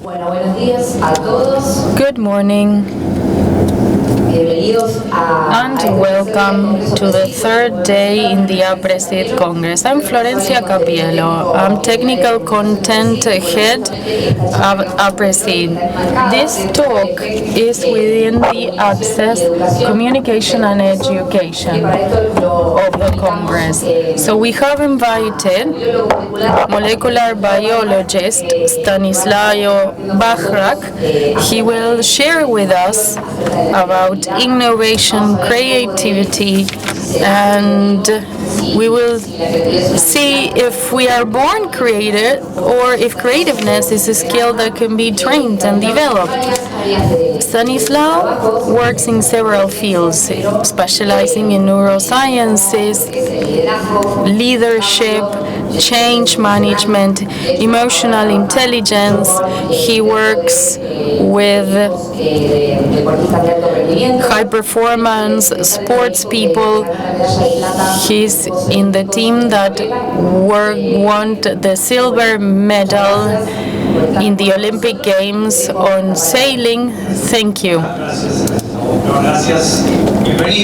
Bueno, buenos días a todos. Good morning and welcome to the third day in the Aapresid Congress. I'm Florencia Capiello. I'm Technical Content Head of Aapresid. This talk is within the Access, Communication and Education of the Congress. So we have invited molecular biologist Estanislao Bachrach. He will share with us about innovation, creativity, and we will see if we are born creative or if creativeness is a skill that can be trained and developed. Estanislao works in several fields, specializing in neurosciences, leadership, change management, emotional intelligence. He works with high performance sports people. He's in the team that won the silver medal in the Olympic Games on sailing. Thank you.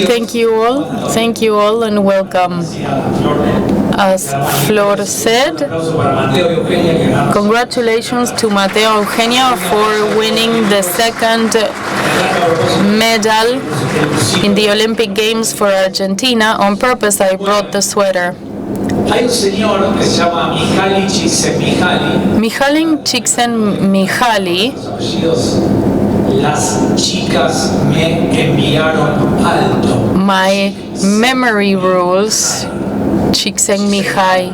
Thank you all, and welcome. As Flor said, congratulations to Mateo Eugenia for winning the second medal in the Olympic Games for Argentina. On purpose, I brought the sweater. Hay un señor que se llama Mihaly Csikszentmihalyi. Las chicas me enviaron alto. My memory rules. Csikszentmihalyi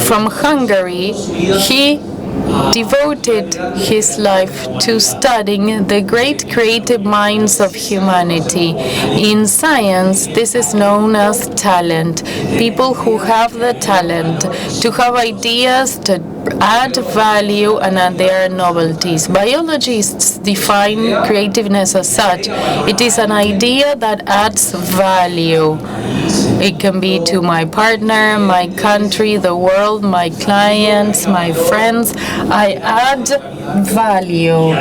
from Hungary. He devoted his life to studying the great creative minds of humanity. In science, this is known as talent. People who have the talent to have ideas, to add value, and add their novelties. Biologists define creativeness as such. It is an idea that adds value. It can be to my partner, my country, the world, my clients, my friends. I add value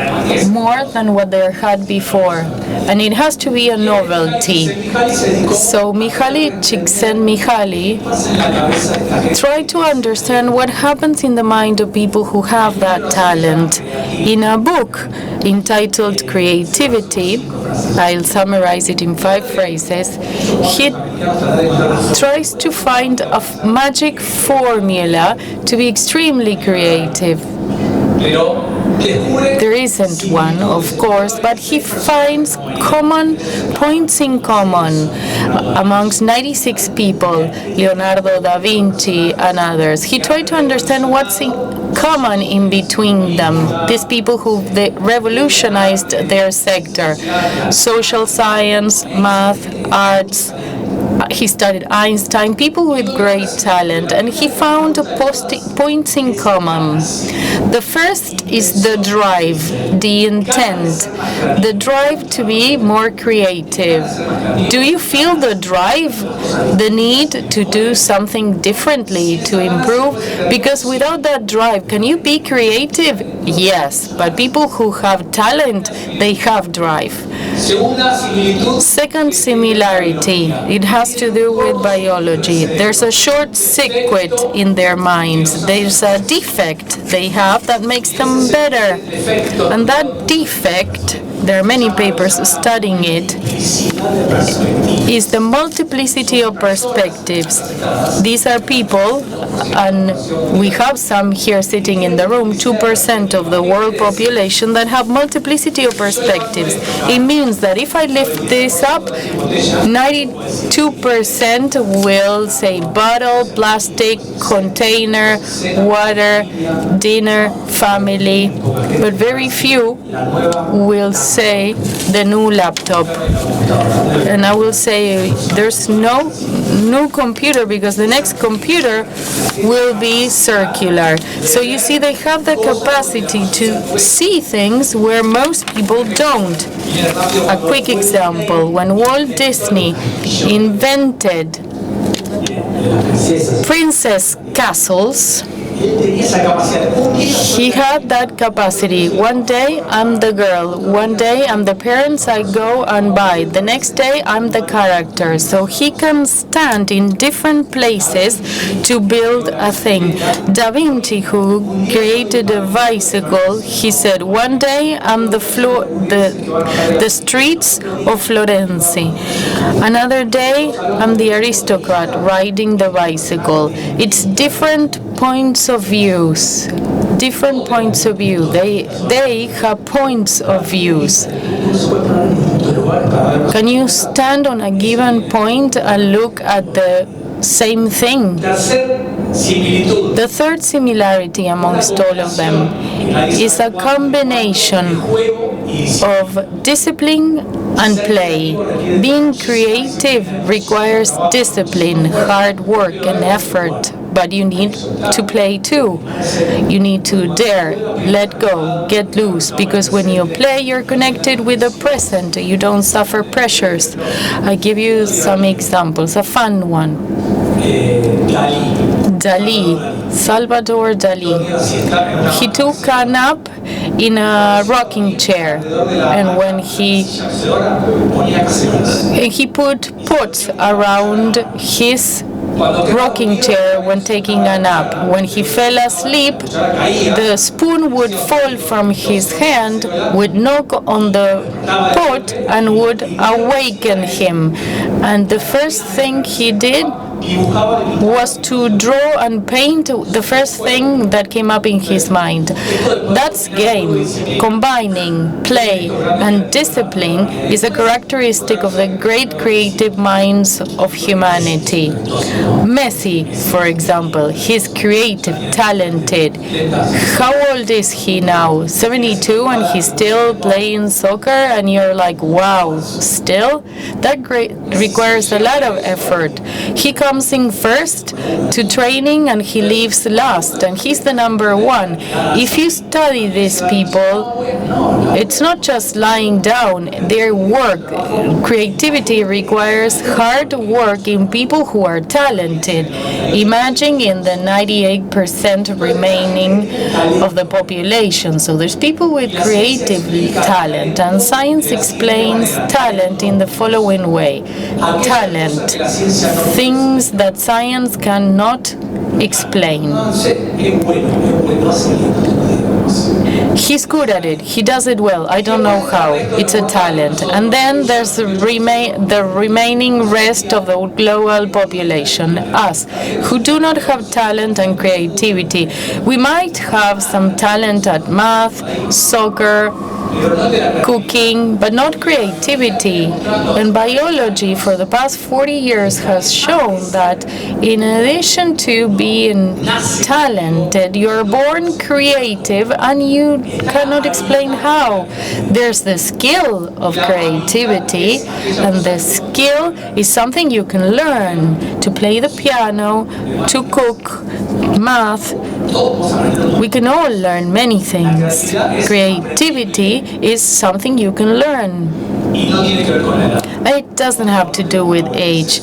more than what they had before, and it has to be a novelty. So Mihaly Csikszentmihalyi tried to understand what happens in the mind of people who have that talent. In a book entitled Creativity, I'll summarize it in 5 phrases, he tries to find a magic formula to be extremely creative. There isn't one, of course, but he finds common points in common amongst 96 people, Leonardo da Vinci and others. He tried to understand what's in common in between them, these people who revolutionized their sector, social science, math, arts. He studied Einstein, people with great talent, and he found points in common. The first is the drive, the intent, the drive to be more creative. Do you feel the drive, the need to do something differently, to improve? Because without that drive, can you be creative? Yes, but people who have talent, they have drive. Second similarity, it has to do with biology. There's a short circuit in their minds. There's a defect they have that makes them better. And that defect, there are many papers studying it, is the multiplicity of perspectives. These are people, and we have some here sitting in the room, 2% of the world population that have multiplicity of perspectives. It means that if I lift this up, 92% will say bottle, plastic, container, water, dinner, family, but very few will say the new laptop. And I will say there's no new computer because the next computer will be circular. So you see, they have the capacity to see things where most people don't. A quick example, when Walt Disney invented princess castles, Él tenía esa capacidad. Un día He had that capacity. One day I'm the girl, one day I'm the parents I go and buy, the next day I'm the character. So he can stand in different places to build a thing. Da Vinci, who created a bicycle, he said, one day I'm the streets of Florence. Another day I'm the aristocrat riding the bicycle. It's different points of views. Different points of view. They have points of views. Can you stand on a given point and look at the same thing? The third similarity amongst all of them is a combination of discipline and play. Being creative requires discipline, hard work, and effort. But you need to play too. You need to dare, let go, get loose, because when you play, you're connected with the present. You don't suffer pressures. I give you some examples. A fun one. Dali, Salvador Dali. He took a nap in a rocking chair, and when he put pots around his rocking chair when taking a nap. When he fell asleep, the spoon would fall from his hand, would knock on the pot, and would awaken him. And the first thing he did was to draw and paint the first thing that came up in his mind. That's game. Combining play and discipline is a characteristic of the great creative minds of humanity. Messi, for example, he's creative, talented. How old is he now? 72, and he's still playing soccer, and you're like, wow, still? That requires a lot of effort. He comes in first to training and he leaves last, and he's the number one. If you study these people, it's not just lying down. Their work, creativity requires hard work in people who are talented. Imagine in the 98% remaining of the population. So there's people with creative talent, and science explains talent in the following way. Talent, things that science cannot explain. He's good at it. He does it well. I don't know how. It's a talent. And then there's the remaining rest of the global population, us, who do not have talent and creativity. We might have some talent at math, soccer, cooking, but not creativity. And biology for the past 40 years has shown that in addition to being talented, you're born creative and you cannot explain how. There's the skill of creativity, and the skill is something you can learn. To play the piano, to cook, math. We can all learn many things. Creativity is something you can learn. It doesn't have to do with age.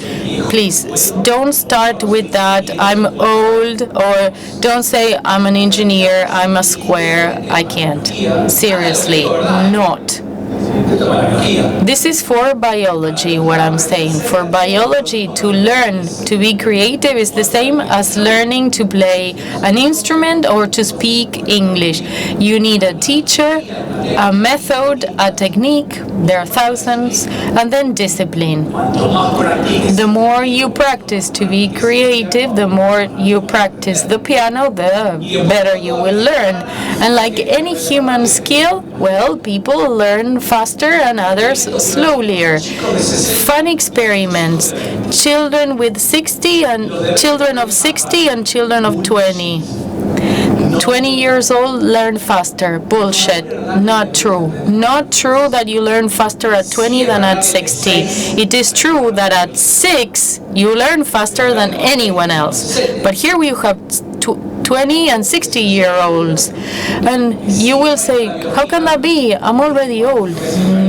Please don't start with that, I'm old, or don't say I'm an engineer, I'm a square, I can't. Seriously, not. This is for biology, what I'm saying. For biology, to learn to be creative is the same as learning to play an instrument or to speak English. You need a teacher, a method, a technique, there are thousands, and then discipline. The more you practice to be creative, the more you practice the piano, the better you will learn. And like any human skill, well, people learn faster and others slower. Fun experiments. Children of 60 and children of 20. 20 years old learn faster. Bullshit. Not true. Not true that you learn faster at 20 than at 60. It is true that at 6 you learn faster than anyone else. But here we have 20 and 60-year-olds. And you will say, how can that be? I'm already old.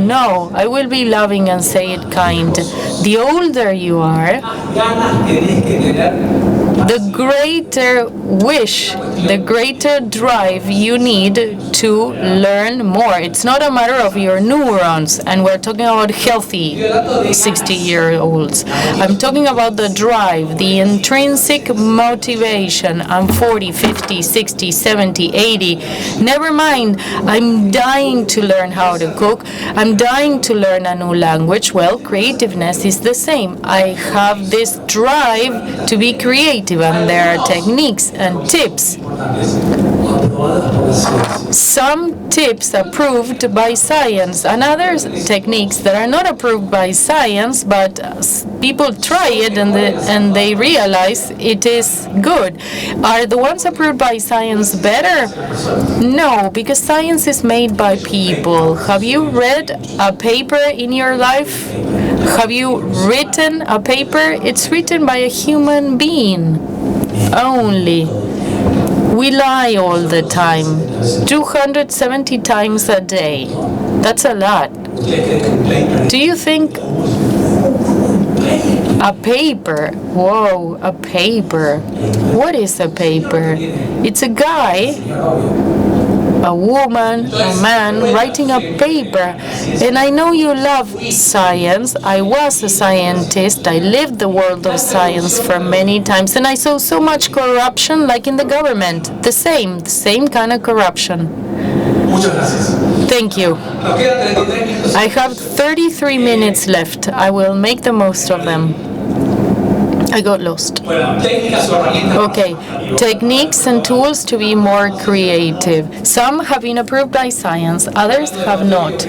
No, I will be loving and say it kind. The older you are, the greater wish, the greater drive you need to learn more. It's not a matter of your neurons, and we're talking about healthy 60-year-olds. I'm talking about the drive, the intrinsic motivation. I'm 40, 50, 60, 70, 80. Never mind, I'm dying to learn how to cook. I'm dying to learn a new language. Well, creativeness is the same. I have this drive to be creative, and there are techniques and tips. Some tips approved by science, and other techniques that are not approved by science, but people try it and they realize it is good. Are the ones approved by science better? No, because science is made by people. Have you read a paper in your life? Have you written a paper? It's written by a human being only. We lie all the time, 270 times a day. That's a lot. Do you think a paper? Whoa, a paper. What is a paper? It's a guy, a woman, a man writing a paper. And I know you love science. I was a scientist. I lived the world of science for many times. And I saw so much corruption, like in the government. The same kind of corruption. Thank you. I have 33 minutes left. I will make the most of them. I got lost. Okay, techniques and tools to be more creative. Some have been approved by science, others have not.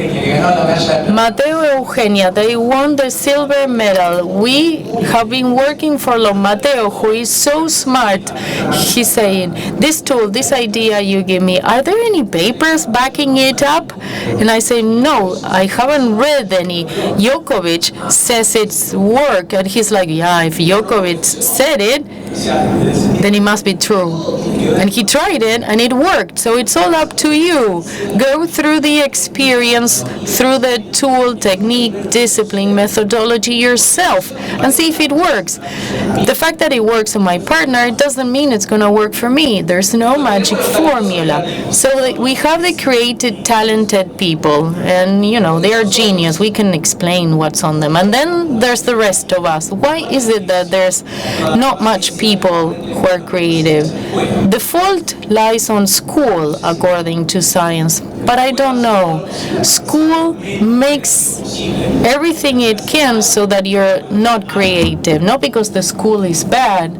Mateo Eugenia, they won the silver medal. We have been working for long. Mateo, who is so smart, he's saying, this tool, this idea you give me, are there any papers backing it up? And I say, no, I haven't read any. Djokovic says it's work, and he's like, yeah, if Djokovic said it, then it must be true. And he tried it, and it worked. So it's all up to you. Go through the experience, through the tool, technique, discipline, methodology yourself, and see if it works. The fact that it works on my partner doesn't mean it's going to work for me. There's no magic formula. So we have the creative, talented people, and they are genius. We can explain what's on them. And then there's the rest of us. Why is it that there's not much people who are creative? The fault lies on school, according to science, but I don't know. School makes everything it can so that you're not creative, not because the school is bad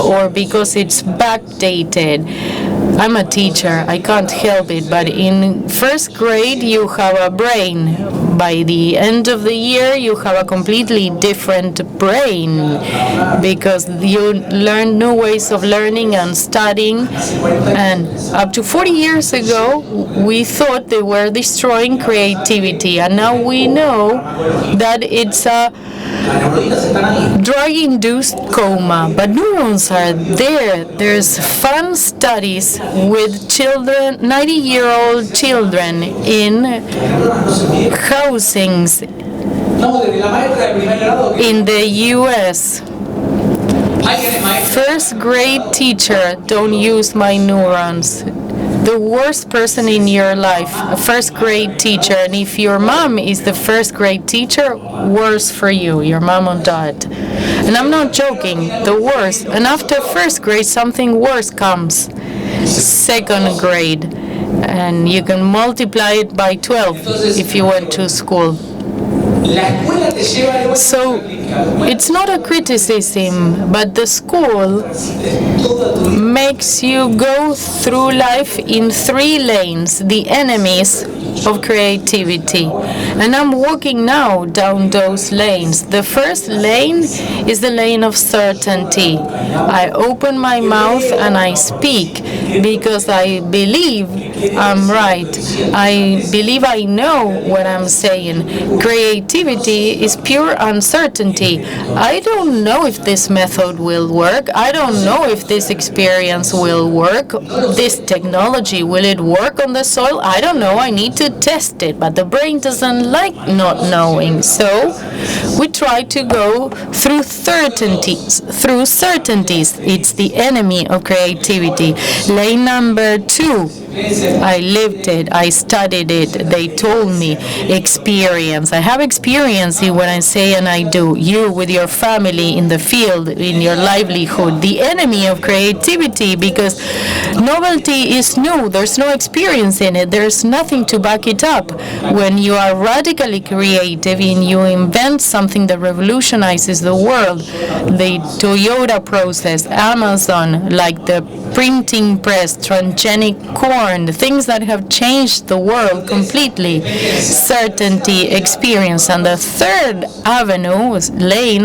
or because it's backdated. I'm a teacher, I can't help it, but in first grade you have a brain. By the end of the year you have a completely different brain because you learn new ways of learning and studying. And up to 40 years ago we thought they were destroying creativity, and now we know that it's a drug-induced coma, but neurons are there. There's fun studies with children, 90-year-old children in housings in the U.S. First grade teacher, don't use my neurons. The worst person in your life, a first grade teacher, and if your mom is the first grade teacher, worse for you, your mom or dad. And I'm not joking, the worst. And after first grade, something worse comes. Second grade, and you can multiply it by 12 if you went to school. So it's not a criticism, but the school makes you go through life in 3 lanes, the enemies of creativity. And I'm walking now down those lanes. The first lane is the lane of certainty. I open my mouth and I speak because I believe I'm right. I believe I know what I'm saying. Creativity is pure uncertainty. uncertainty. I don't know if this method will work. I don't know if this experience will work. This technology, will it work on the soil? I don't know. I need to test it. But the brain doesn't like not knowing. So we try to go through certainties. It's the enemy of creativity. Lane number 2. I lived it. I studied it. They told me. Experience. I have experience in what I say and I do. You with your family in the field, in your livelihood. The enemy of creativity, because novelty is new. There's no experience in it. There's nothing to back it up. When you are radically creative and you invent something that revolutionizes the world, the Toyota process, Amazon, like the printing press, transgenic corn, things that have changed the world completely. Certainty, experience. And the third avenue, lane,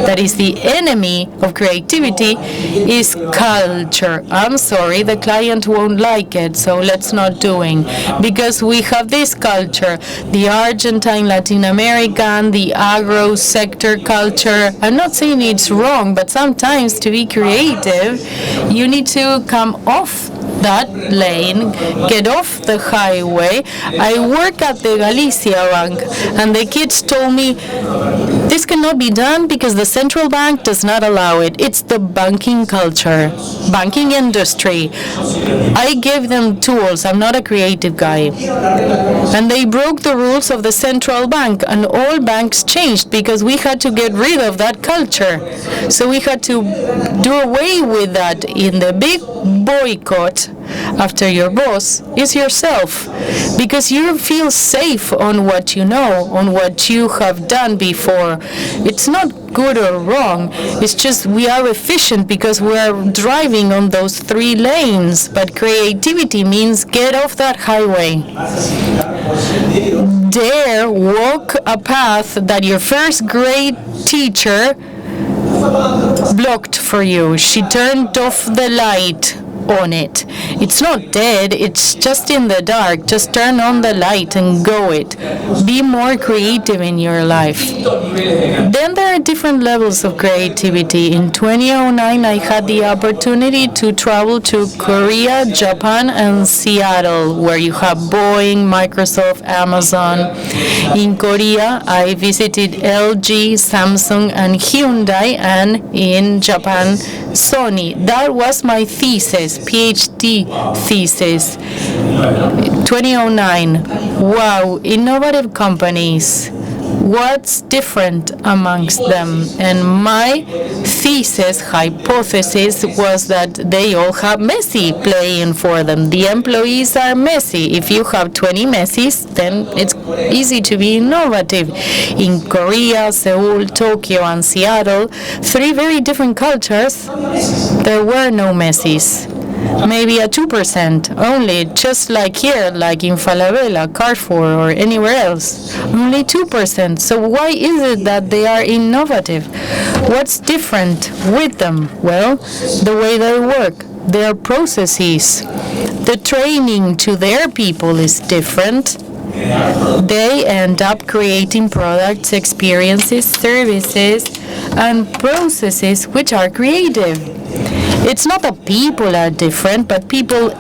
that is the enemy of creativity, is culture. I'm sorry, the client won't like it, so let's not doing. Because we have this culture, the Argentine, Latin American, the agro sector culture. I'm not saying it's wrong, but sometimes to be creative, you need to come off that lane, get off the highway. I work at the Galicia Bank, and the kids told me, this cannot be done because the central bank does not allow it. It's the banking culture, banking industry. I gave them tools. I'm not a creative guy. And they broke the rules of the central bank, and all banks changed because we had to get rid of that culture. So we had to do away with that. In the big boycott after your boss is yourself, because you feel safe on what you know, on what you have done before. It's not good or wrong. It's just we are efficient because we are driving on those 3 lanes. But creativity means get off that highway. Dare walk a path that your first grade teacher blocked for you. She turned off the light on it. It's not dead, it's just in the dark. Just turn on the light and go it. Be more creative in your life. Then there are different levels of creativity. In 2009, I had the opportunity to travel to Korea, Japan, and Seattle, where you have Boeing, Microsoft, Amazon. In Korea, I visited LG, Samsung, and Hyundai, and in Japan, Sony. That was my thesis, PhD thesis, 2009. Wow, innovative companies. What's different amongst them? And my thesis, hypothesis, was that they all have Messi playing for them. The employees are Messi. If you have 20 Messis, then it's easy to be innovative. In Korea, Seoul, Tokyo, and Seattle, 3 very different cultures, there were no Messis. Maybe a 2% only, just like here, like in Falabella, Carrefour, or anywhere else. Only 2%. So why is it that they are innovative? What's different with them? Well, the way they work, their processes. The training to their people is different. They end up creating products, experiences, services, and processes which are creative. It's not that people are different, but people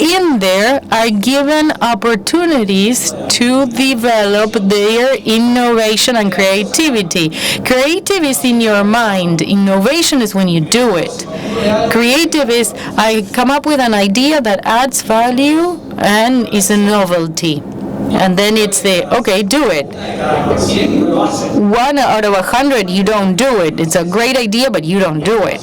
in there are given opportunities to develop their innovation and creativity. Creative is in your mind. Innovation is when you do it. Creative is, I come up with an idea that adds value and is a novelty. And then it's okay, do it. 1 out of 100, you don't do it. It's a great idea, but you don't do it.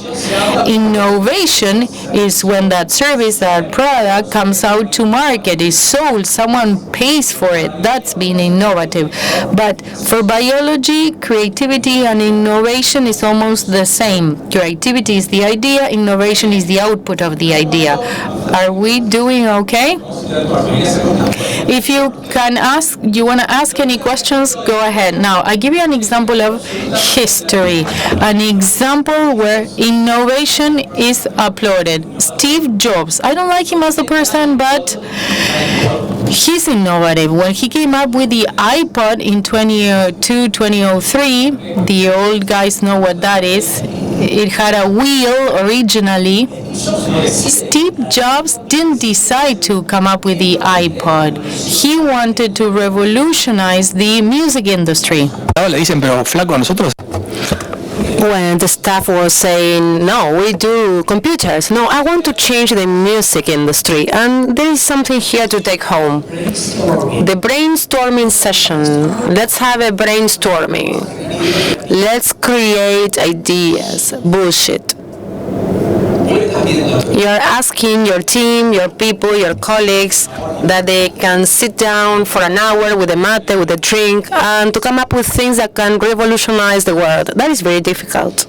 Innovation is when that service, that product comes out to market, is sold, someone pays for it. That's being innovative. But for biology, creativity and innovation is almost the same. Creativity is the idea, innovation is the output of the idea. Are we doing okay? If you you want to ask any questions, go ahead. Now, I give you an example of history, an example where innovation is applauded. Steve Jobs. I don't like him as a person, but He's innovative. When he came up with the iPod in 2002, 2003, the old guys know what that is. It had a wheel originally. Steve Jobs didn't decide to come up with the iPod. He wanted to revolutionize the music industry. Le dicen, pero flaco, a nosotros. When the staff was saying, no, we do computers. No, I want to change the music industry. And there is something here to take home. The brainstorming session. Let's have a brainstorming. Let's create ideas. Bullshit. You're asking your team, your people, your colleagues that they can sit down for an hour with a mate, with a drink, and to come up with things that can revolutionize the world. That is very difficult.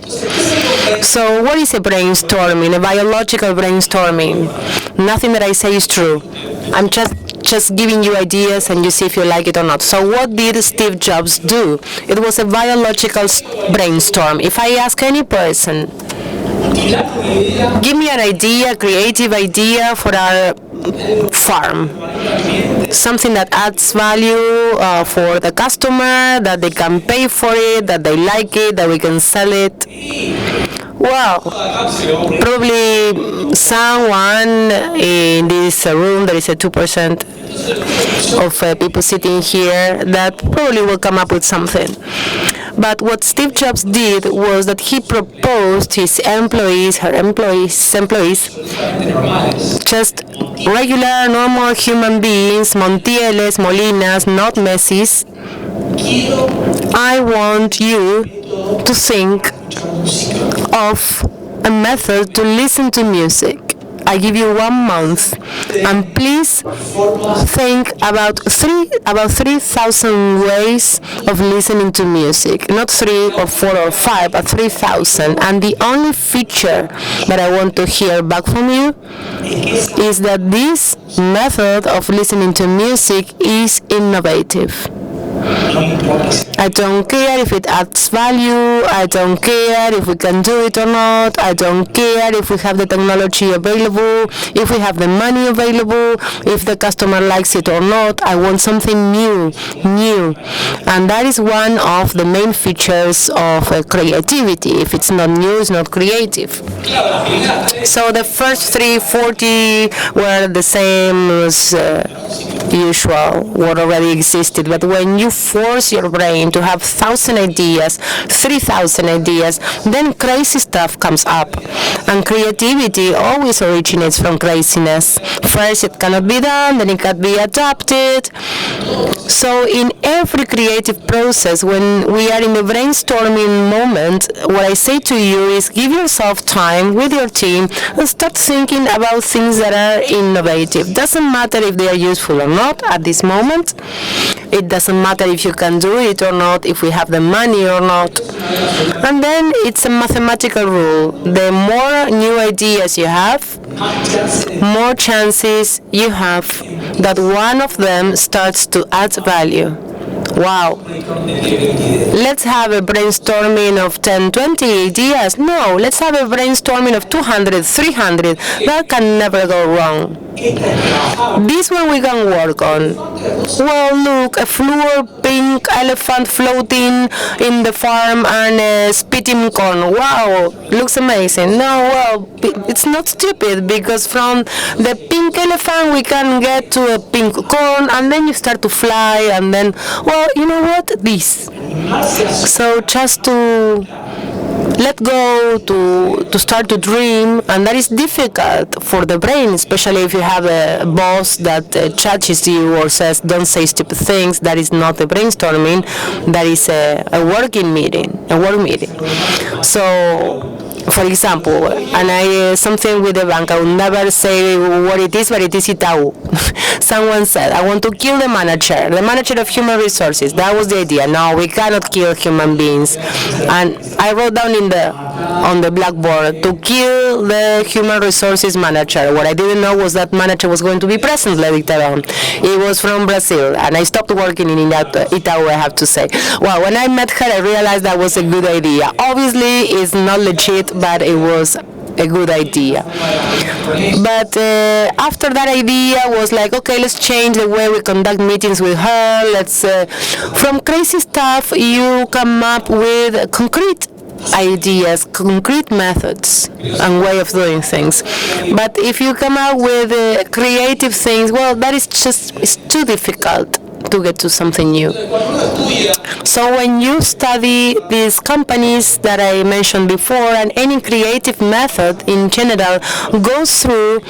So what is a brainstorming, a biological brainstorming? Nothing that I say is true. I'm just giving you ideas and you see if you like it or not. So what did Steve Jobs do? It was a biological brainstorm. If I ask any person, give me an idea, creative idea for our farm. Something that adds value for the customer, that they can pay for it, that they like it, that we can sell it. Well, probably someone in this room, there is a 2% of people sitting here that probably will come up with something. But what Steve Jobs did was that he proposed his employees, just regular, normal human beings, Montieles, Molinas, not Messis. I want you to think of a method to listen to music. I give you 1 month, and please think about 3,000 ways of listening to music. Not 3 or 4 or 5, but 3,000. And the only feature that I want to hear back from you is that this method of listening to music is innovative. I don't care if it adds value, I don't care if we can do it or not, I don't care if we have the technology available, if we have the money available, if the customer likes it or not. I want something new. And that is one of the main features of creativity. If it's not new, it's not creative. So the first 40 were the same as usual, what already existed. But when you force your brain to have 1,000 ideas, 3,000 ideas, then crazy stuff comes up. And creativity always originates from craziness. First it cannot be done, then it can be adapted. So in every creative process, when we are in the brainstorming moment, what I say to you is give yourself time with your team and start thinking about things that are innovative. Doesn't matter if they are useful or not at this moment. It doesn't matter if you can do it or not, if we have the money or not. And then it's a mathematical rule. The more new ideas you have, more chances you have that one of them starts to add value. Wow. Let's have a brainstorming of 10, 20 ideas. No, let's have a brainstorming of 200, 300. That can never go wrong. This one we can work on. Well, look, a fluor pink elephant floating in the farm and spitting corn. Wow, looks amazing. No, well, it's not stupid because from the pink elephant we can get to a pink corn and then you start to fly and then, well, you know what? This. So just to let go, to start to dream, and that is difficult for the brain, especially if you have a boss that judges you or says don't say stupid things. That is not a brainstorming, that is a working meeting, a work meeting. So for example, and something with the bank, I will never say what it is, but it is Itau. Someone said, I want to kill the manager of human resources. That was the idea. No, we cannot kill human beings. And I wrote down on the blackboard to kill the human resources manager. What I didn't know was that manager was going to be present later on. He was from Brazil, and I stopped working in Itau, I have to say. Well, when I met her, I realized that was a good idea. Obviously, it's not legit, but it was a good idea. But after that idea was like, okay, let's change the way we conduct meetings with her. Let's from crazy stuff you come up with concrete ideas, concrete methods and way of doing things. But if you come out with creative things, well, that is just, it's too difficult to get to something new. So when you study these companies that I mentioned before, and any creative method in general goes through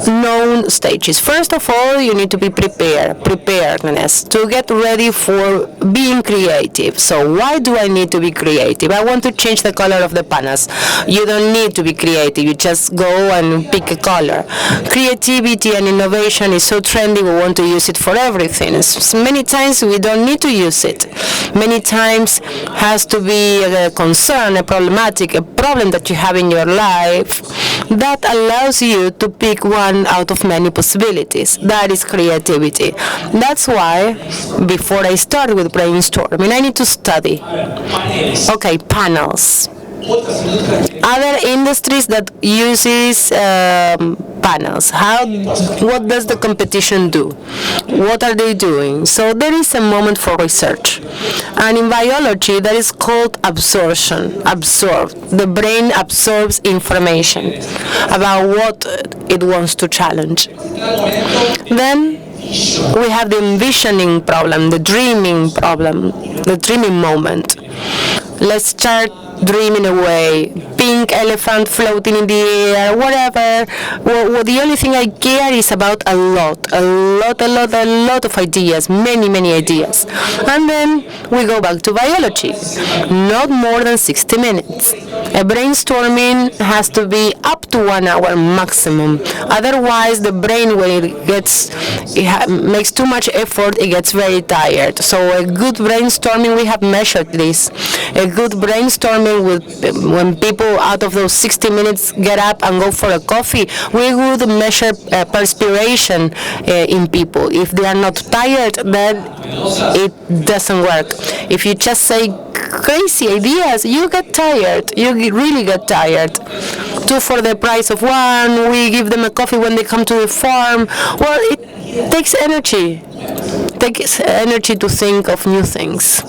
known stages. First of all, you need to be preparedness, to get ready for being creative. So why do I need to be creative? I want to change the color of the panas. You don't need to be creative, you just go and pick a color. Creativity and innovation is so trendy, we want to use it for everything. Many times we don't need to use it. Many times has to be a concern, a problem that you have in your life that allows you to pick one out of many possibilities. That is creativity. That's why before I start with brainstorming, I need to study. Okay, panels. Other industries that uses panels. What does the competition do? What are they doing? So there is a moment for research. And in biology, that is called absorption. The brain absorbs information about what it wants to challenge. Then we have the envisioning problem, the dreaming problem, the dreaming moment. Let's start dreaming away. Pink elephant floating in the air, whatever. Well, the only thing I care is about a lot of ideas, many ideas. And then we go back to biology. Not more than 60 minutes. A brainstorming has to be up to 1 hour maximum. Otherwise, the brain, when it makes too much effort, it gets very tired. So a good brainstorming, we have measured this. A good brainstorming when people out of those 60 minutes get up and go for a coffee, we would measure perspiration in people. If they are not tired, then it doesn't work. If you just say crazy ideas, you get tired. You really get tired. 2 for the price of 1. We give them a coffee when they come to the farm. Well, it takes energy. It takes energy to think of new things.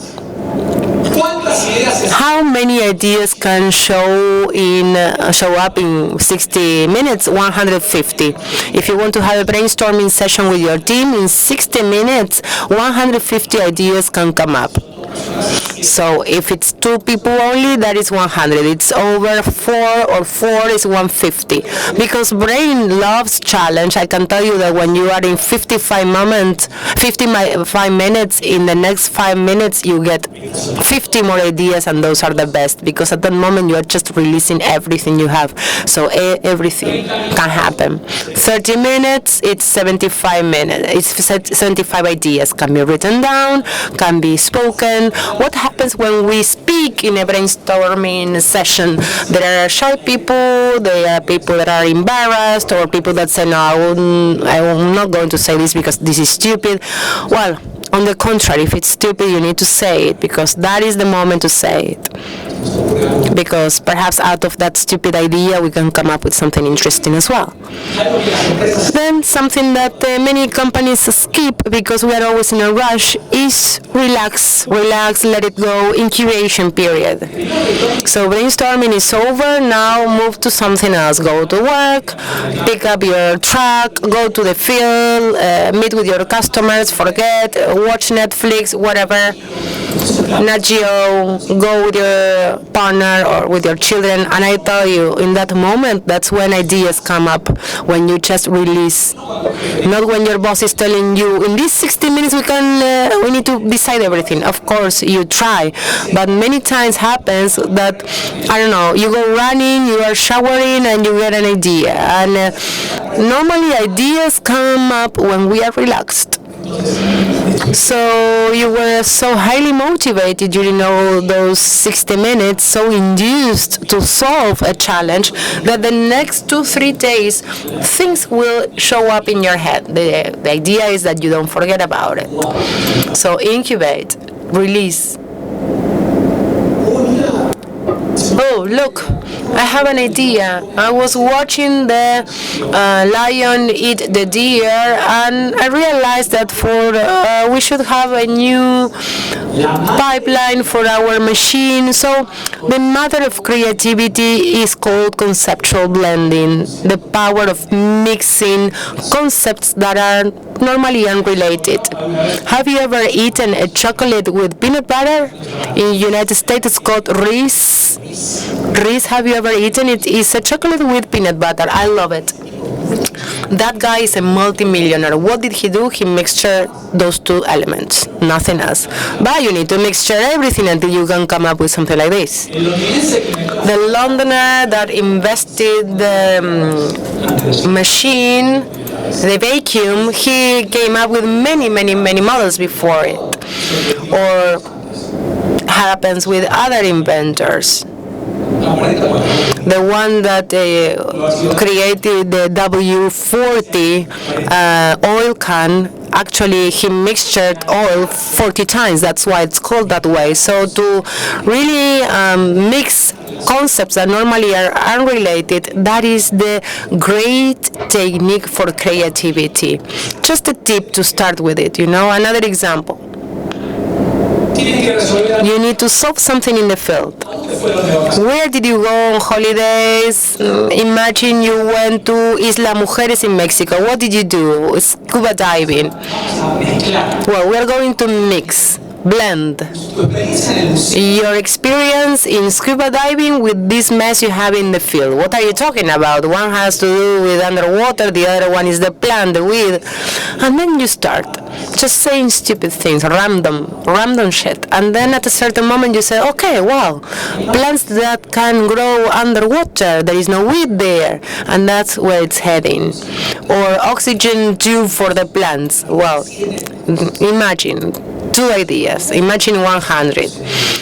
How many ideas can show up in 60 minutes? 150. If you want to have a brainstorming session with your team, in 60 minutes, 150 ideas can come up. So if it's 2 people only, that is 100. It's over 4 or 4 is 150. Because brain loves challenge. I can tell you that when you are in 55 minutes, in the next 5 minutes you get 50 more ideas, and those are the best, because at that moment you are just releasing everything you have. So everything can happen. 30 minutes, it's 75 minutes. It's 75 ideas can be written down, can be spoken. What happens when we speak in a brainstorming session? There are shy people, there are people that are embarrassed, or people that say, no, I'm not going to say this because this is stupid. Well, on the contrary, if it's stupid, you need to say it, because that is the moment to say it. Because perhaps out of that stupid idea, we can come up with something interesting as well. Then something that many companies skip because we are always in a rush is relax, let it go, incubation period. So brainstorming is over, now move to something else. Go to work, pick up your truck, go to the field, meet with your customers, forget, watch Netflix, whatever. Nat Geo, go with your partner or with your children, and I tell you, in that moment, that's when ideas come up, when you just release. Not when your boss is telling you, in these 60 minutes we need to decide everything. Of course, you try, but many times happens that, I don't know, you go running, you are showering, and you get an idea. And normally ideas come up when we are relaxed. So you were so highly motivated during all those 60 minutes, so induced to solve a challenge, that the next 2-3 days things will show up in your head. The idea is that you don't forget about it. So incubate, release. Oh, look, I have an idea. I was watching the lion eat the deer, and I realized that we should have a new pipeline for our machine. So the matter of creativity is called conceptual blending, the power of mixing concepts that are normally unrelated. Have you ever eaten a chocolate with peanut butter? In the United States, it's called Riz. Riz, have you ever eaten it? It's a chocolate with peanut butter. I love it. That guy is a multi-millionaire. What did he do? He mixed those two elements, nothing else. But you need to mixture everything until you can come up with something like this. The Londoner that invested the machine, the vacuum, he came up with many models before it. Or happens with other inventors. The one that created the W40 oil can, actually he mixtured oil 40 times. That's why it's called that way. So to really mix concepts that normally are unrelated, that is the great technique for creativity. Just a tip to start with it, Another example. You need to solve something in the field. Where did you go on holidays? Imagine you went to Isla Mujeres in Mexico. What did you do? Scuba diving. Well, we're going to blend your experience in scuba diving with this mess you have in the field. What are you talking about? One has to do with underwater, the other one is the plant, the weed. And then you start just saying stupid things, random shit. And then at a certain moment you say, okay, wow, plants that can grow underwater, there is no weed there. And that's where it's heading. Or oxygen tube for the plants. Well, imagine 2 ideas. Imagine 100.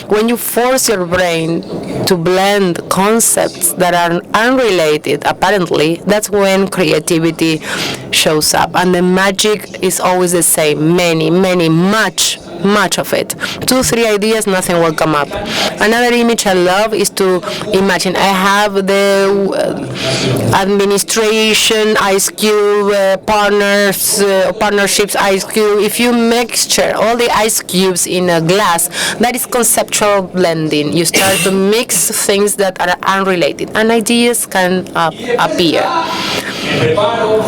When you force your brain to blend concepts that are unrelated, apparently, that's when creativity shows up. And the magic is always the same. Much of it. 2, 3 ideas, nothing will come up. Another image I love is to imagine I have the administration ice cube, partnerships ice cube. If you mixture all the ice cubes in a glass, that is conceptual blending. You start to mix things that are unrelated, and ideas can appear.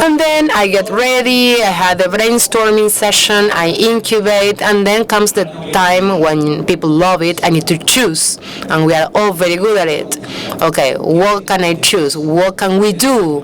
And then I get ready, I had a brainstorming session, I incubate, and then comes the time when people love it. I need to choose, and we are all very good at it. Okay, what can I choose? What can we do?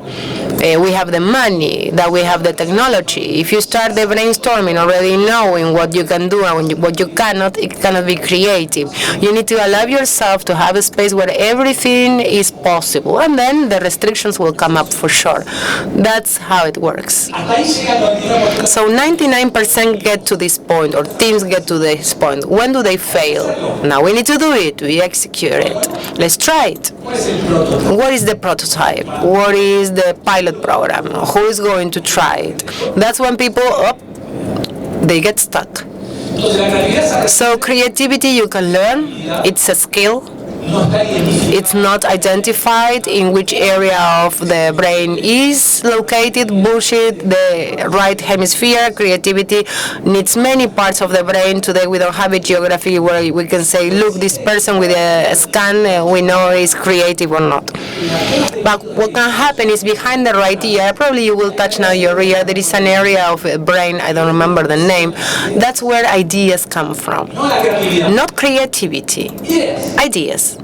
We have the money, that we have the technology. If you start the brainstorming already knowing what you can do and what you cannot, it cannot be creative. You need to allow yourself to have a space where everything is possible, and then the restrictions will come up for sure. That's how it works. So 99% get to this point, or teams get to this point. When do they fail? Now we need to do it. We execute it. Let's try it. What is the prototype? What is the pilot program? Who is going to try it? That's when people, they get stuck. So creativity you can learn. It's a skill. It's not identified in which area of the brain is located. Bullshit. The right hemisphere. Creativity needs many parts of the brain. Today we don't have a geography where we can say, look, this person with a scan, we know is creative or not. But what can happen is behind the right ear, probably you will touch now your ear, there is an area of the brain, I don't remember the name, that's where ideas come from. Not creativity, ideas.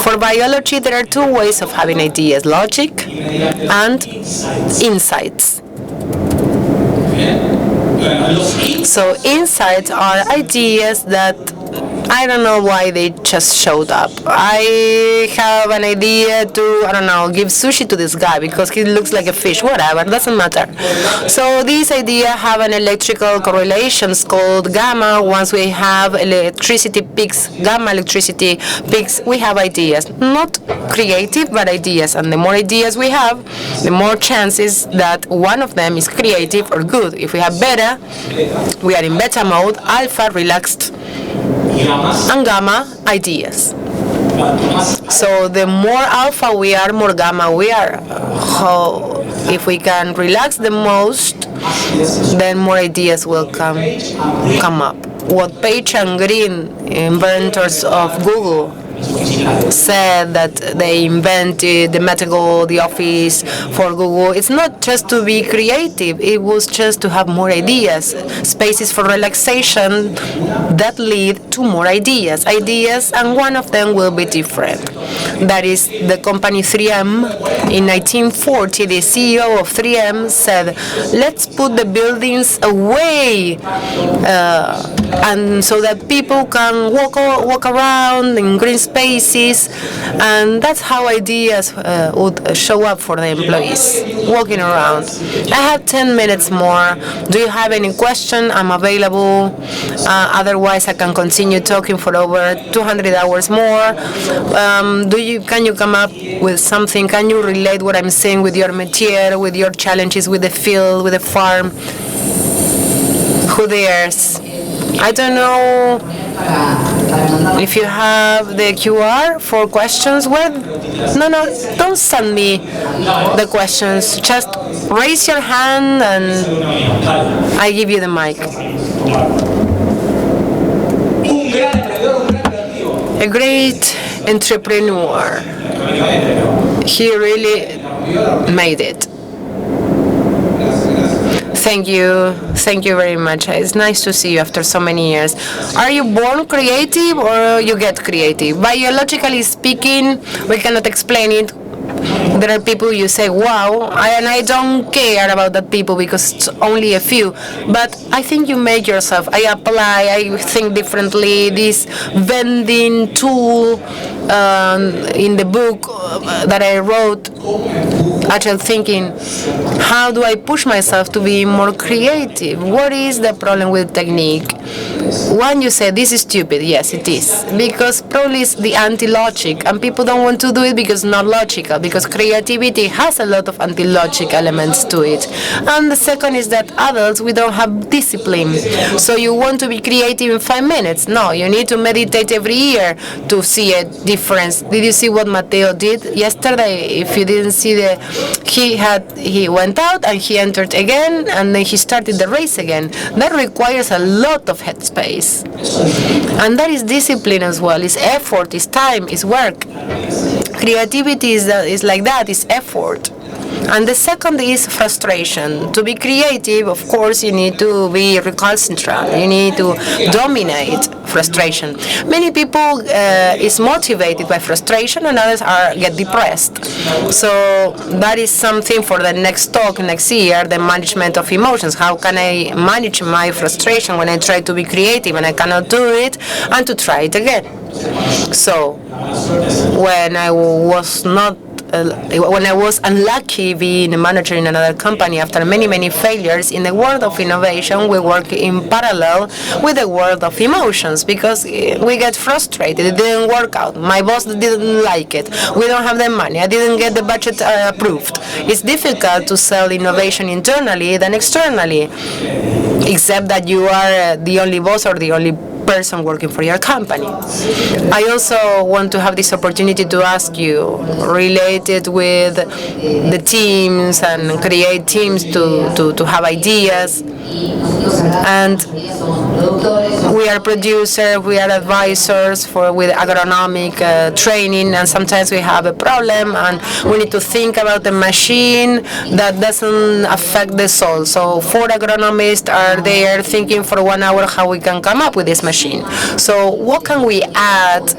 For biology, there are 2 ways of having ideas, logic and insights. So insights are ideas that I don't know why they just showed up. I have an idea to, give sushi to this guy because he looks like a fish, whatever, doesn't matter. So these ideas have an electrical correlations called gamma. Once we have electricity peaks, gamma electricity peaks, we have ideas. Not creative, but ideas. And the more ideas we have, the more chances that one of them is creative or good. If we have beta, we are in beta mode, alpha, relaxed, and gamma, ideas. So the more alpha we are, more gamma we are. If we can relax the most, then more ideas will come up. What Page and Green, inventors of Google, said that they invented the Metago, the Office for Google. It's not just to be creative, it was just to have more ideas, spaces for relaxation that lead to more ideas, and one of them will be different. That is the company 3M. In 1940, the CEO of 3M said, let's put the buildings away and so that people can walk around in green spaces, and that's how ideas would show up for the employees, walking around. I have 10 minutes more. Do you have any question? I'm available. Otherwise, I can continue talking for over 200 hours more. Can you come up with something? Can you relate what I'm saying with your métier, with your challenges, with the field, with the farm? Who dares? I don't know if you have the QR for questions. Well, no, don't send me the questions. Just raise your hand and I give you the mic. A great entrepreneur. He really made it. Thank you very much. It's nice to see you after so many years. Are you born creative or you get creative? Biologically speaking, we cannot explain it. There are people you say, wow, and I don't care about that people because it's only a few. But I think you make yourself. I apply, I think differently. This vending tool in the book that I wrote, actually thinking, how do I push myself to be more creative? What is the problem with technique? When you say this is stupid, yes, it is. Because probably it's the anti-logic, and people don't want to do it because it's not logical, because creativity has a lot of anti-logic elements to it. And the second is that adults, we don't have discipline. So you want to be creative in 5 minutes. No, you need to meditate every year to see a difference. Did you see what Mateo did yesterday? If you didn't see he went out and he entered again, and then he started the race again. That requires a lot of headspace. And that is discipline as well. It's effort, it's time, it's work. Creativity is like that, it's effort. And the second is frustration. To be creative, of course, you need to be recalcitrant. You need to dominate frustration. Many people is motivated by frustration, and others get depressed. So that is something for the next talk next year, the management of emotions. How can I manage my frustration when I try to be creative and I cannot do it, and to try it again. So when I was unlucky being a manager in another company after many failures, in the world of innovation, we work in parallel with the world of emotions because we get frustrated. It didn't work out. My boss didn't like it. We don't have the money. I didn't get the budget approved. It's difficult to sell innovation internally than externally, except that you are the only boss or the only person working for your company. I also want to have this opportunity to ask you, related with the teams and create teams to have ideas. And we are producers, we are advisors with agronomic training, and sometimes we have a problem and we need to think about a machine that doesn't affect the soil. So 4 agronomists are there thinking for 1 hour how we can come up with this machine. So what can we add,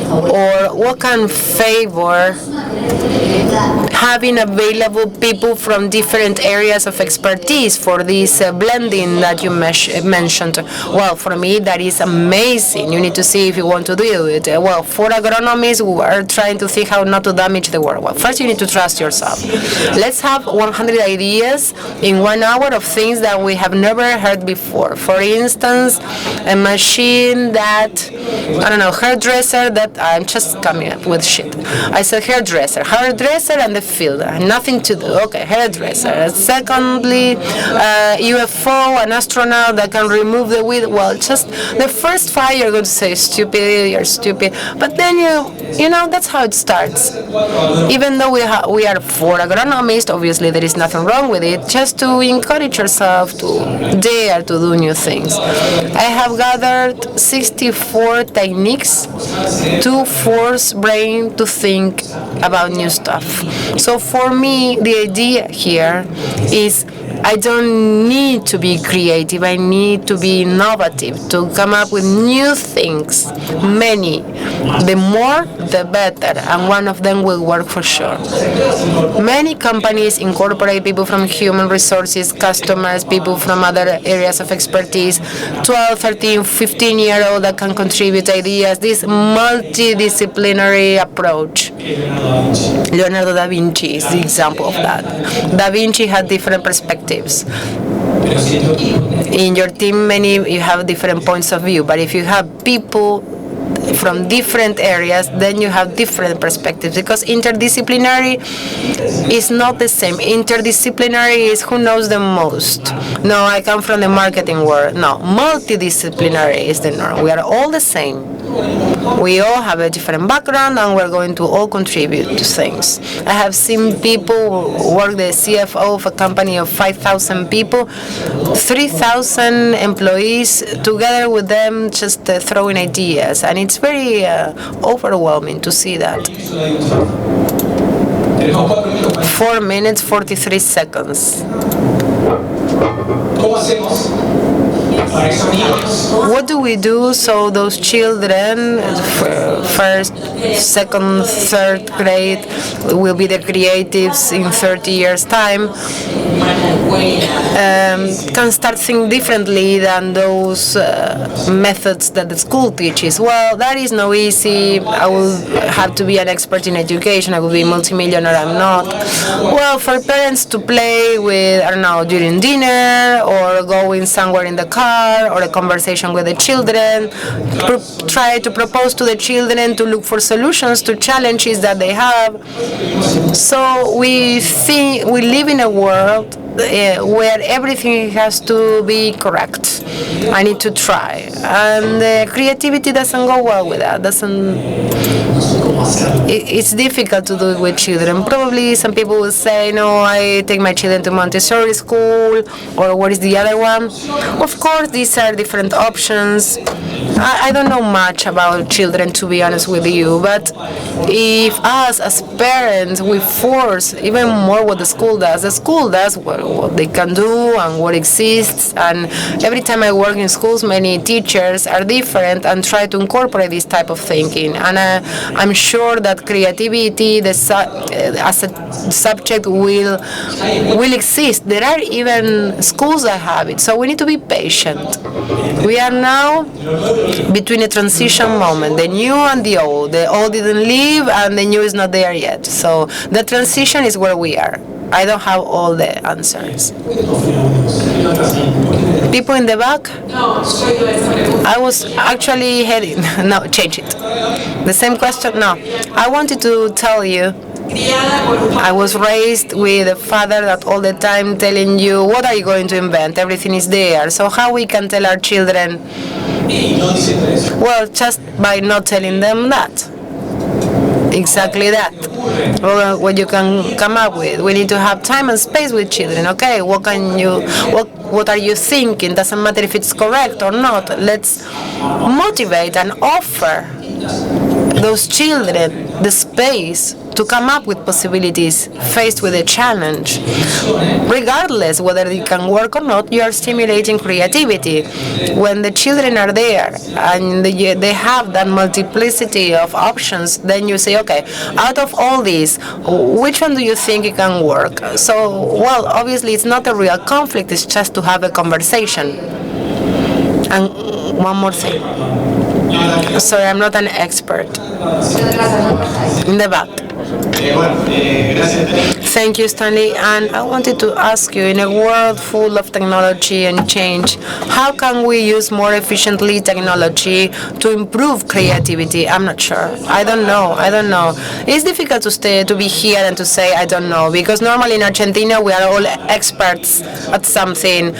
or what can favor having available people from different areas of expertise for this blending that you mentioned? Well, for me, that is amazing. You need to see if you want to do it. Well, for agronomists who are trying to think how not to damage the world, well, first you need to trust yourself. Let's have 100 ideas in 1 hour of things that we have never heard before. For instance, a machine that, I don't know, hairdresser that, I'm just coming up with shit. I said hairdresser and the field, nothing to do. Okay, hairdresser. Secondly, UFO, an astronaut that can remove the stupid, well, just the first 5 you're going to say stupid, you're stupid, but then you know that's how it starts. Even though we are for agronomists, obviously there is nothing wrong with it, just to encourage yourself to dare to do new things. I have gathered 64 techniques to force brain to think about new stuff. So for me, the idea here is I don't need to be creative, I need to be innovative, to come up with new things, many. The more, the better, and one of them will work for sure. Many companies incorporate people from human resources, customers, people from other areas of expertise, 12, 13, 15-year-old that can contribute ideas, this multidisciplinary approach. Leonardo da Vinci is the example of that. Da Vinci had different perspectives. In your team, many you have different points of view, but if you have people from different areas, then you have different perspectives, because interdisciplinary is not the same. Interdisciplinary is who knows the most. No, I come from the marketing world. No, multidisciplinary is the norm. We are all the same. We all have a different background, and we're going to all contribute to things. I have seen people work the CFO of a company of 5,000 people, 3,000 employees, together with them just throwing ideas, and it's very overwhelming to see that. 4 minutes, 43 seconds. What do we do so those children, first, second, third grade, will be the creatives in 30 years' time, can start thinking differently than those methods that the school teaches? Well, that is no easy. I will have to be an expert in education. I will be multimillionaire. I'm not. Well, for parents to play with, I don't know, during dinner or going somewhere in the car, or a conversation with the children, try to propose to the children to look for solutions to challenges that they have. So we live in a world where everything has to be correct. I need to try, and creativity doesn't go well with that. It's difficult to do it with children. Probably some people will say, no, I take my children to Montessori school, or what is the other one? Of course, these are different options. I don't know much about children, to be honest with you, but if us as parents, we force even more what the school does what they can do and what exists, and every time I work in schools, many teachers are different and try to incorporate this type of thinking, and I'm sure that creativity as a subject will exist. There are even schools that have it, so we need to be patient. We are now between a transition moment, the new and the old. The old didn't leave and the new is not there yet. So the transition is where we are. I don't have all the answers. People in the back? I was actually heading. No, change it. The same question? No. I wanted to tell you, I was raised with a father that all the time telling you, what are you going to invent? Everything is there. So how we can tell our children? Well, just by not telling them that. Exactly that. Well, what you can come up with. We need to have time and space with children. Okay, what are you thinking? Doesn't matter if it's correct or not. Let's motivate and offer those children the space to come up with possibilities faced with a challenge. Regardless whether it can work or not, you are stimulating creativity. When the children are there and they have that multiplicity of options, then you say, okay, out of all these, which one do you think it can work? So, well, obviously it's not a real conflict, it's just to have a conversation. And one more thing. Sorry, I'm not an expert. In the back. Thank you, Stanley. And I wanted to ask you, in a world full of technology and change, how can we use more efficiently technology to improve creativity? I'm not sure. I don't know. It's difficult to be here and to say I don't know, because normally in Argentina we are all experts at something.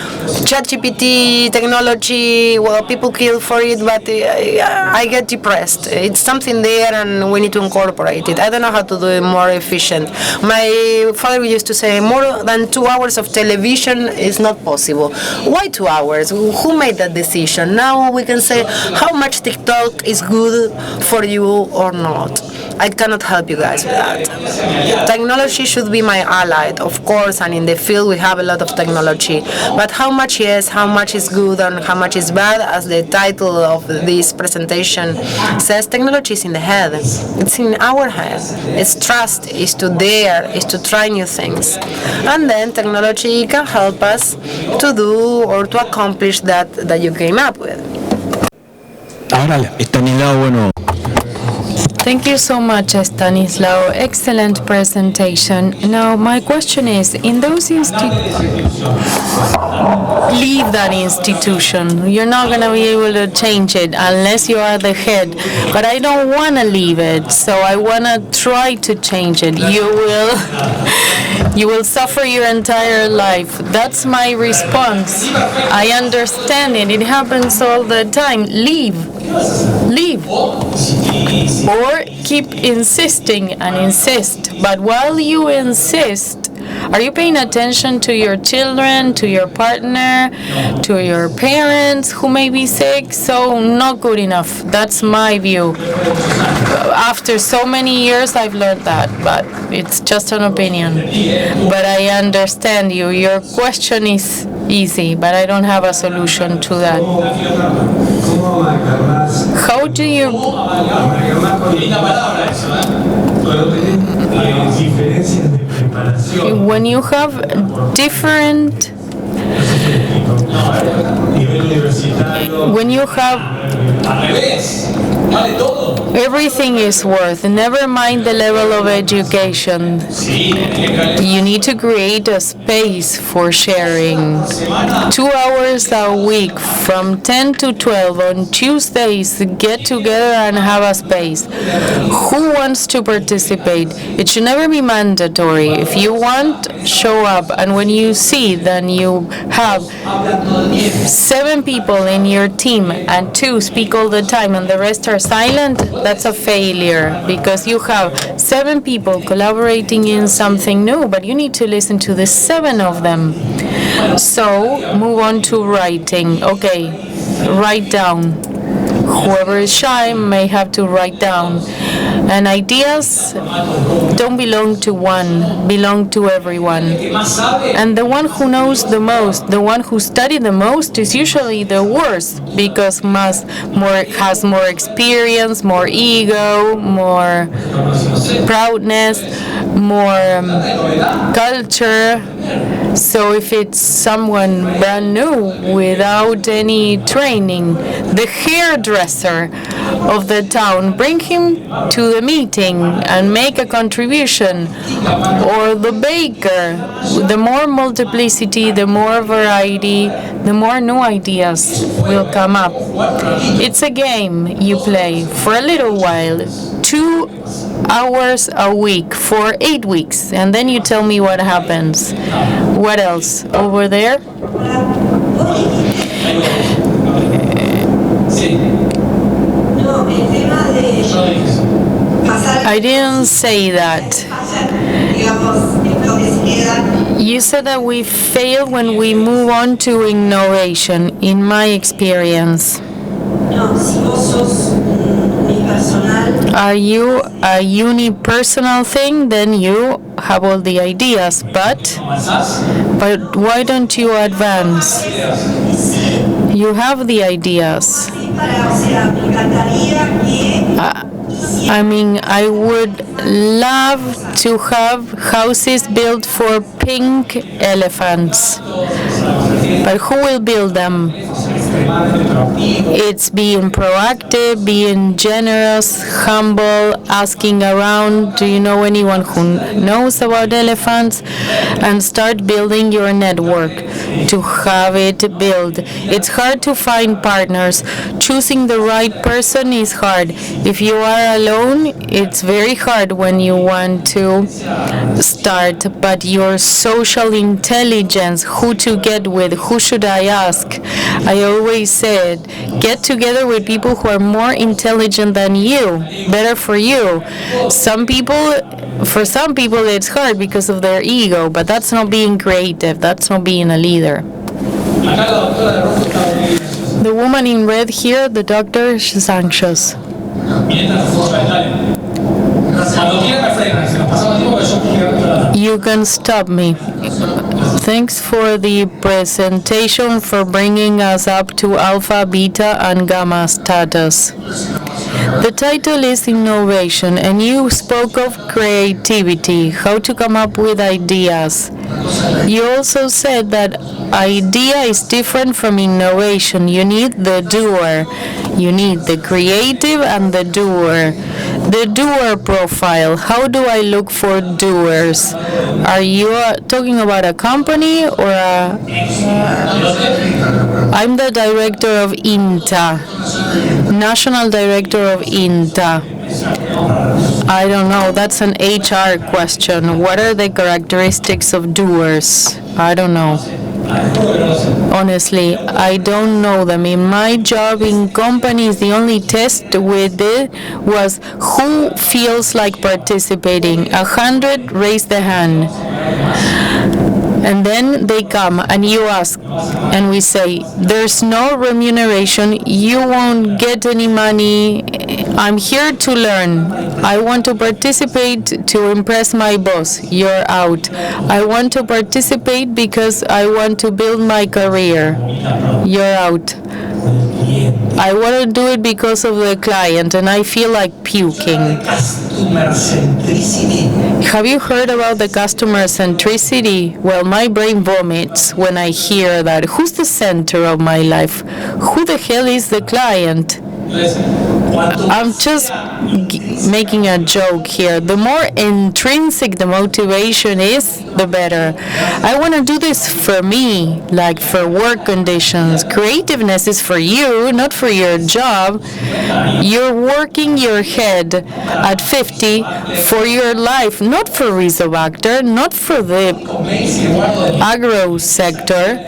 ChatGPT technology, well, people kill for it, but I get depressed. It's something there and we need to incorporate it. I don't know how to do it more efficient. My father used to say more than 2 hours of television is not possible. Why 2 hours? Who made that decision? Now we can say how much TikTok is good for you or not. I cannot help you guys with that. Technology should be my ally, of course, and in the field we have a lot of technology. But how much yes, how much is good and how much is bad, as the title of this presentation says, technology is in the head. It's in our head. It's trust, it's to dare, it's to try new things. And then technology can help us to do or to accomplish that you came up with. Ahora, Estanislao, bueno. Thank you so much, Estanislao. Excellent presentation. Now, my question is, in those leave that institution. You're not going to be able to change it unless you are the head. But I don't want to leave it, so I want to try to change it. You will suffer your entire life. That's my response. I understand it. It happens all the time. Leave. Or keep insisting and insist. But while you insist, are you paying attention to your children, to your partner, to your parents who may be sick? So not good enough. That's my view. After so many years, I've learned that, but it's just an opinion. But I understand you. Your question is easy, but I don't have a solution to that. How do you... When you have different... When you have... Everything is worth, never mind the level of education. You need to create a space for sharing. 2 hours a week from 10 to 12 on Tuesdays, get together and have a space. Who wants to participate? It should never be mandatory. If you want, show up. And when you see then you have 7 people in your team and 2 speak all the time and the rest are silent, that's a failure, because you have 7 people collaborating in something new, but you need to listen to the 7 of them. So move on to writing. Okay, write down. Whoever is shy may have to write down. And ideas don't belong to one, belong to everyone. And the one who knows the most, the one who studied the most is usually the worst, because has more experience, more ego, more proudness, more culture. So if it's someone brand new without any training, the hairdresser of the town, bring him to the meeting and make a contribution. Or the baker, the more multiplicity, the more variety, the more new ideas will come up. It's a game you play for a little while, 2 hours a week for 8 weeks, and then you tell me what happens. What else? Over there? I didn't say that. You said that we fail when we move on to innovation, in my experience. Are you a unipersonal thing? Then you have all the ideas, but why don't you advance? You have the ideas. I would love to have houses built for pink elephants. But who will build them? It's being proactive, being generous, humble, asking around, do you know anyone who knows about elephants? And start building your network to have it built. It's hard to find partners. Choosing the right person is hard. If you are alone, it's very hard when you want to start, but your social intelligence, who to get with, who should I ask? I always said, get together with people who are more intelligent than you, better for you. For some people it's hard because of their ego, but that's not being creative, that's not being a leader. The woman in red here, the doctor, she's anxious. You can stop me. Thanks for the presentation, for bringing us up to alpha, beta, and gamma status. The title is Innovation, and you spoke of creativity, how to come up with ideas. You also said that idea is different from innovation. You need the doer. You need the creative and the doer. The doer profile, how do I look for doers? Are you talking about a company or I'm the director of INTA, National Director of INTA. I don't know, that's an HR question. What are the characteristics of doers? I don't know. Honestly, I don't know them. In my job in companies, the only test we did was who feels like participating. 100 raise the hand. And then they come and you ask, and we say, there's no remuneration, you won't get any money, I'm here to learn. I want to participate to impress my boss, you're out. I want to participate because I want to build my career, you're out. I want to do it because of the client and I feel like puking. Have you heard about the customer centricity? Well, my brain vomits when I hear that. Who's the center of my life? Who the hell is the client? I'm just making a joke here. The more intrinsic the motivation is, the better. I want to do this for me, like for work conditions. Creativeness is for you, not for your job. You're working your head at 50 for your life, not for Rizobacter, not for the agro sector.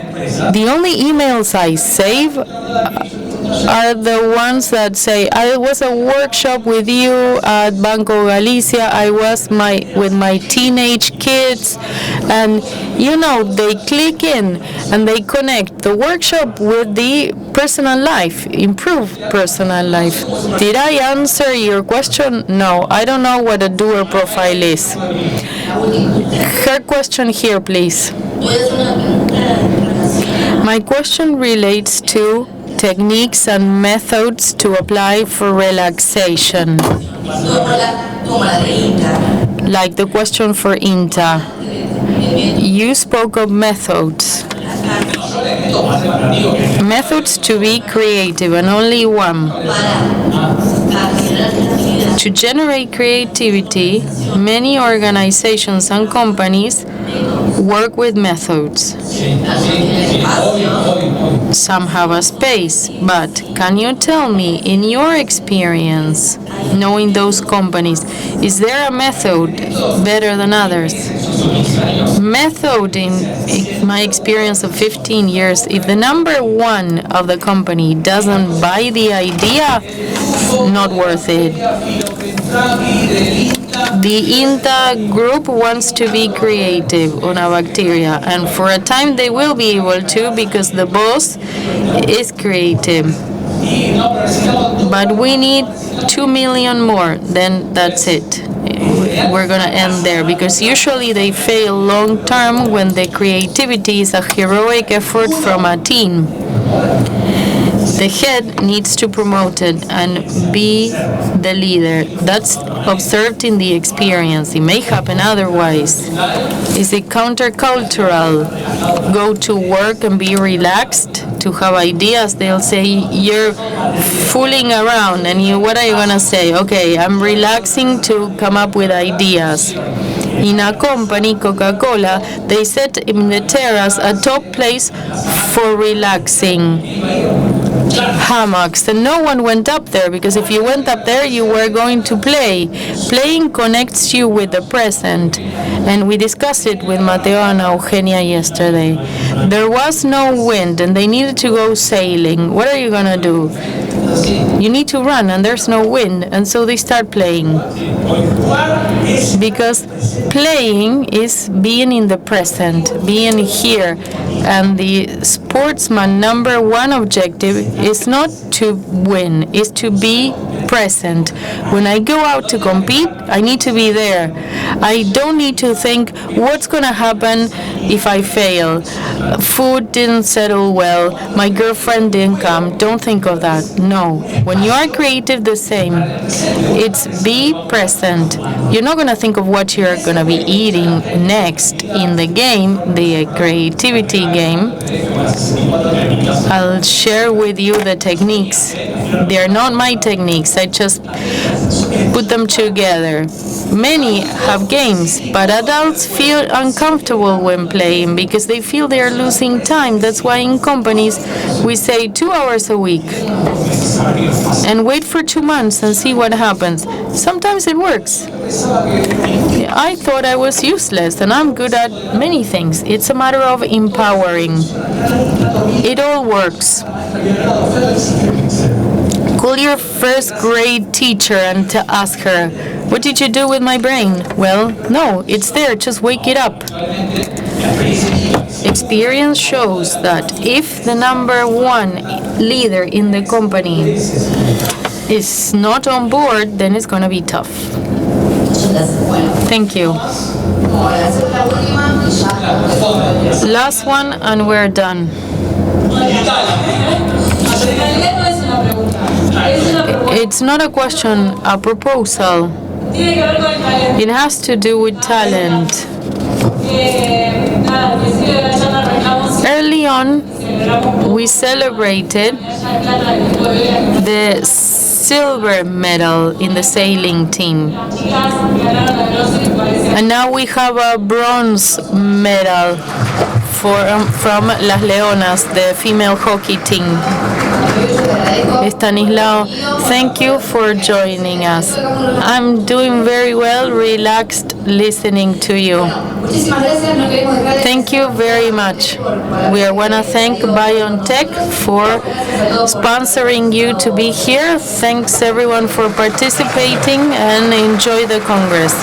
The only emails I save are the ones that say, I was a workshop with you at Banco Galicia, I was with my teenage kids, and they click in and they connect the workshop with the personal life, improve personal life. Did I answer your question? No, I don't know what a doer profile is. Her question here, please. My question relates to techniques and methods to apply for relaxation. Like the question for INTA. You spoke of methods. Methods to be creative, and only one. To generate creativity, many organizations and companies work with methods. Some have a space, but can you tell me, in your experience, knowing those companies, is there a method better than others? Method, in my experience of 15 years, if the number one of the company doesn't buy the idea, not worth it. The INTA group wants to be creative on a bacteria, and for a time they will be able to because the boss is creative. But we need 2 million more, then that's it. We're going to end there because usually they fail long term when the creativity is a heroic effort from a team. The head needs to promote it and be the leader. That's observed in the experience. It may happen otherwise. Is it countercultural? Go to work and be relaxed to have ideas. They'll say you're fooling around, and what are you gonna say? Okay, I'm relaxing to come up with ideas. In a company, Coca-Cola, they set in the terrace a top place for relaxing. Hammocks, and no one went up there, because if you went up there you were going to play. Playing connects you with the present, and we discussed it with Mateo and Eugenia yesterday. There was no wind and they needed to go sailing. What are you gonna do? You need to run and there's no wind, and so they start playing. Because playing is being in the present, being here. And the sportsman number one objective is not to win, is to be present. When I go out to compete, I need to be there. I don't need to think what's going to happen if I fail. Food didn't settle well, my girlfriend didn't come. Don't think of that. No. When you are creative, the same. It's be present. You're not going to think of what you're going to be eating next in the game, the creativity game. I'll share with you the techniques. They're not my techniques. I just put them together. Many have games, but adults feel uncomfortable when playing because they feel they are losing time. That's why in companies we say 2 hours a week and wait for 2 months and see what happens. Sometimes it works. I thought I was useless and I'm good at many things. It's a matter of empowering. It all works. Call your first grade teacher and ask her, what did you do with my brain? Well, no, it's there, just wake it up. Experience shows that if the number one leader in the company is not on board, then it's going to be tough. Thank you. Last one and we're done. It's not a question, a proposal. It has to do with talent. Early on, we celebrated the silver medal in the sailing team. And now we have a bronze medal from Las Leonas, the female hockey team. Estanislao, thank you for joining us. I'm doing very well, relaxed, listening to you. Thank you very much. We want to thank BioNTech for sponsoring you to be here. Thanks everyone for participating and enjoy the Congress.